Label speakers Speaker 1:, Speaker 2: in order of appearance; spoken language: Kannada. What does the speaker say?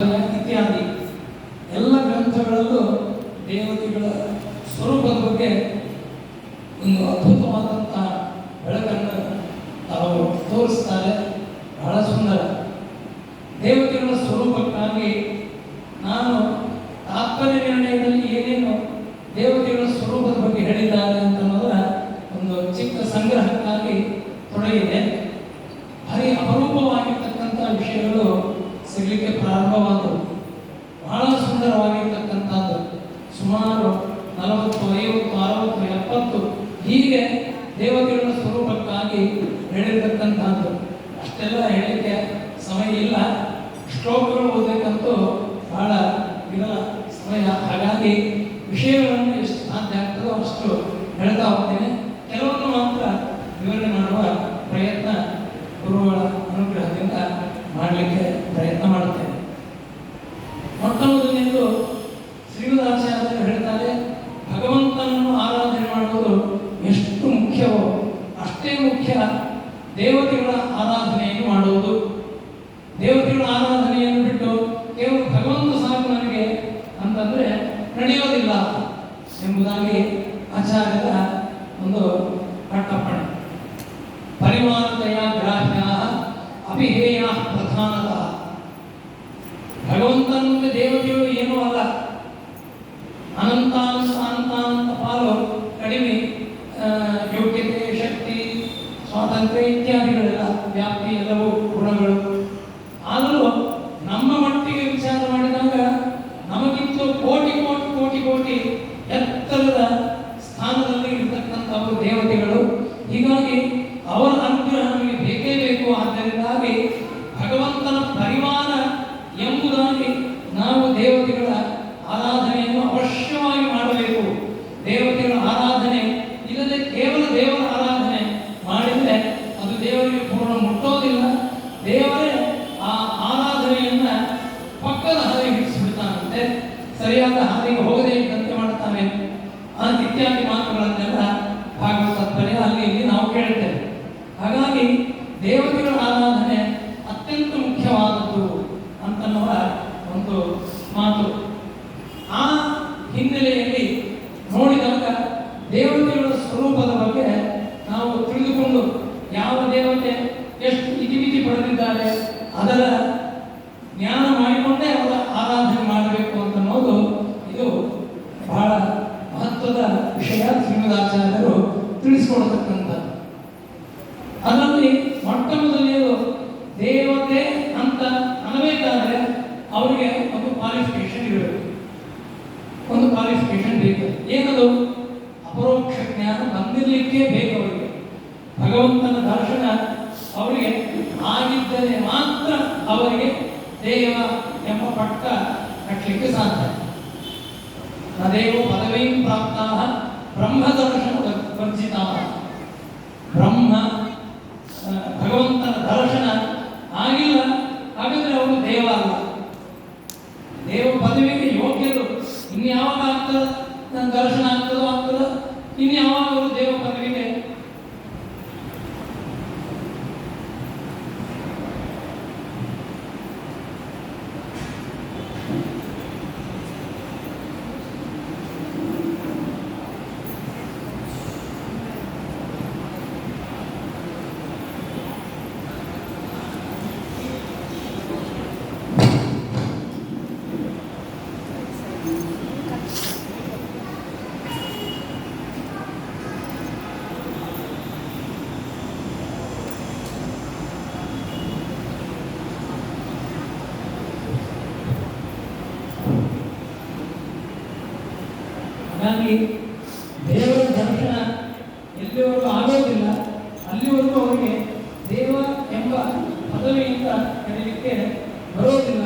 Speaker 1: ಇತ್ಯಾದಿ ಎಲ್ಲ ಗ್ರಂಥಗಳಲ್ಲೂ ದೇವತೆಗಳ ಸ್ವರೂಪದ ಬಗ್ಗೆ ಒಂದು ಅದ್ಭುತವಾದಂತಹ ಬೆಳಕನ್ನು ತಾವು ತೋರಿಸ್ತಾರೆ. ಬಹಳ ಸುಂದರ. ದೇವತೆಗಳ ಸ್ವರೂಪಕ್ಕಾಗಿ ನಾನು ತಾತ್ಪರ್ಯ ನಿರ್ಣಯದಲ್ಲಿ ಏನೇನು ದೇವತೆಗಳ ಸ್ವರೂಪದ ಬಗ್ಗೆ ಹೇಳಿದ್ದಾರೆ ಅಂತ ಅನ್ನೋದರ ಒಂದು ಚಿಕ್ಕ ಸಂಗ್ರಹಕ್ಕಾಗಿ ತೊಡಗಿದೆ. ಭಾರಿ ಅಪರೂಪವಾಗಿರ್ತಕ್ಕಂಥ ವಿಷಯಗಳು ಸಿಗಲಿಕ್ಕೆ ಪ್ರಾರಂಭವಾದವು. ಬಹಳ ಸುಂದರವಾಗಿರ್ತಕ್ಕಂಥದ್ದು. ಸುಮಾರು 40, 50, 60, 70 ಹೀಗೆ ದೇವತೆಗಳ ಸ್ವರೂಪಕ್ಕಾಗಿ ಹೇಳಿರ್ತಕ್ಕಂಥದ್ದು. ಅಷ್ಟೆಲ್ಲ ಹೇಳಲಿಕ್ಕೆ ಸಮಯ ಇಲ್ಲ. ಶ್ಲೋಕಗಳು ಓದಬೇಕಂತೂ ಬಹಳ ಇರಲ್ಲ ಸಮಯ. ಹಾಗಾಗಿ ವಿಷಯಗಳನ್ನು ಎಷ್ಟು ಸಾಧ್ಯ ಆಗ್ತದೋ ಅಷ್ಟು ಹೇಳ್ತಾ ಹೋಗ್ತೇನೆ. ಕೆಲವನ್ನು ಮಾತ್ರ ವಿವರಣೆ ಮಾಡುವ ಪ್ರಯತ್ನ ಗುರುಗಳ ಅನುಗ್ರಹದಿಂದ ಮಾಡಲಿಕ್ಕೆ ಪ್ರಯತ್ನ ಮಾಡುತ್ತೇನೆ. ಮೊಟ್ಟ ಮೊದಲನೇದು ಶ್ರೀಮದಾಚಾರ್ಯರು ಹೇಳ್ತಾರೆ, ಭಗವಂತನನ್ನು ಆರಾಧನೆ ಮಾಡುವುದು ಎಷ್ಟು ಮುಖ್ಯವೋ ಅಷ್ಟೇ ಮುಖ್ಯ ದೇವತೆಗಳ ಆರಾಧನೆಯನ್ನು ಮಾಡುವುದು. ದೇವತೆಗಳ ಆರಾಧನೆಯನ್ನು ಬಿಟ್ಟು ಕೇವಲ ಭಗವಂತ ಸಾಕು ನನಗೆ ಅಂತಂದರೆ ನಡೆಯೋದಿಲ್ಲ ಎಂಬುದಾಗಿ ಆಚಾರ್ಯರ ಒಂದು ಕಟ್ಟಪ್ಪಣೆ. ಪರಿಮಾಣತೆಯ ಗ್ರಾಹ್ಯ ಅಪಿಹೇಯ ಪ್ರಧಾನತಃ. ಭಗವಂತನ ದೇವತೆಗಳು ಏನೂ ಅಲ್ಲ. ಅನಂತಾನಂತ ಪಾಲು ಕಡಿಮೆ ಯೋಗ್ಯತೆ, ಶಕ್ತಿ, ಸ್ವಾತಂತ್ರ್ಯ ಇತ್ಯಾದಿಗಳೆಲ್ಲ ವ್ಯಾಪ್ತಿ ಎಲ್ಲವೂ ಗುಣಗಳು. ಆದರೂ ನಮ್ಮ ಮಟ್ಟಿಗೆ ವಿಚಾರ ಮಾಡಿದಾಗ ನಮಗಿಂತ ಕೋಟಿ ಕೋಟಿ ಕೋಟಿ ಕೋಟಿ ಎತ್ತರದ ಸ್ಥಾನದಲ್ಲಿ ಇರತಕ್ಕಂಥವರು ದೇವತೆಗಳು. ಹೀಗಾಗಿ ಅವರ ಅನುಗ್ರಹ ನಮಗೆ ಬೇಕೇ ಬೇಕು. ಆದ್ದರಿಂದಾಗಿ ಭಗವಂತನ ಪರಿವಾರ ಎಂಬುದಾಗಿ ನಾವು ದೇವತೆಗಳ ಆರಾಧನೆಯನ್ನು ಅವಶ್ಯವಾಗಿ ಮಾಡಬೇಕು. ದೇವತೆಗಳ ಆರಾಧನೆ ಇಲ್ಲದೆ ಕೇವಲ ದೇವರ ಆರಾಧನೆ ಮಾಡಿದರೆ ಅದು ದೇವರಿಗೆ ಪೂರ್ಣ ಮುಟ್ಟೋದಿಲ್ಲ. ದೇವರೇ ಆ ಆರಾಧನೆಯನ್ನ ಪಕ್ಕದ ಹಾದಿಗೆ ಹಿಡಿಸಿಬಿಡ್ತಾನಂತೆ, ಸರಿಯಾದ ಹಾದಿಗೆ ಹೋಗದೇ ಇದ್ದಂತೆ ಮಾಡ್ತಾನೆ. ಇತ್ಯಾದಿ ಮಾತುಗಳನ್ನೆಲ್ಲ ಭಾಗವತ ತಾತ್ಪರ್ಯ ಅಲ್ಲಿ ಇಲ್ಲಿ ನಾವು ಕೇಳ್ತೇವೆ. ಹಾಗಾಗಿ ದೇವತೆಗಳ ಆರಾಧನೆ ಅತ್ಯಂತ ಮುಖ್ಯವಾದದ್ದು ಅಂತನ್ನುವ ಒಂದು ಮಾತು. ಆ ಹಿನ್ನೆಲೆಯಲ್ಲಿ ನೋಡಿದಾಗ ದೇವತೆಗಳ ಸ್ವರೂಪದ ಬಗ್ಗೆ ನಾವು ತಿಳಿದುಕೊಂಡು ಯಾವ ದೇವತೆ ಎಷ್ಟು ಇತಿಮಿತಿ ಪಡೆದಿದ್ದಾರೆ ಅದರ ಜ್ಞಾನ ಮಾಡಿಕೊಂಡೇ ಅವರ ಆರಾಧನೆ ಮಾಡಬೇಕು ಅಂತನ್ನೋದು ಇದು ಬಹಳ ಮಹತ್ವದ ವಿಷಯ. ಶ್ರೀಮದಾಚಾರ್ಯರು ತಿಳಿಸಿಕೊಡತಕ್ಕಂಥದ್ದು. ಅದರಲ್ಲಿ ಮೊಟ್ಟ ಮೊದಲನೇದು ದೇವತೆ ಅಂತ ಅನ್ನಬೇಕಾದ್ರೆ ಅವರಿಗೆ ಒಂದು ಕ್ವಾಲಿಫಿಕೇಶನ್ ಇರಬೇಕು. ಒಂದು ಕ್ವಾಲಿಫಿಕೇಶನ್ ಬೇಕು. ಏನದು? ಅಪರೋಕ್ಷ ಜ್ಞಾನ ಬಂದಿರಲಿಕ್ಕೆ ಬೇಕು ಅವರಿಗೆ. ಭಗವಂತನ ದರ್ಶನ ಅವರಿಗೆ ಆಗಿದ್ದರೆ ಮಾತ್ರ ಅವರಿಗೆ ದೇವ ಎಂಬ ಪಟ್ಟ ಕಟ್ಟಲಿಕ್ಕೆ ಸಾಧ್ಯ. ನದೇವೋ ಪದವೀ ಪ್ರಾಪ್ತ ಬ್ರಹ್ಮದರ್ಶನ ವರ್ಜಿತ. ಬ್ರಹ್ಮ ಭಗವಂತನ ದರ್ಶನ ಆಗಿಲ್ಲ, ಹಾಗಾದ್ರೆ ಅವರು ದೇವ ಅಲ್ಲ. ದೇವ ಪದವಿಗೆ ಯೋಗ್ಯರು. ಇನ್ಯಾವಾಗ ಆಗ್ತದ ದರ್ಶನ ಆಗ್ತದೋ ಇನ್ಯಾವಾಗ ಅವರು ದೇವ ಪದವಿಗೆ ದೇವರ ದರ್ಶನ ಎಲ್ಲಿವರೆಗೂ ಆಗೋದಿಲ್ಲ ಅಲ್ಲಿವರೆಗೂ ಅವರಿಗೆ ದೇವ ಎಂಬ ಪದವಿಯಿಂದ ಕರೀಲಿಕ್ಕೆ ಬರೋದಿಲ್ಲ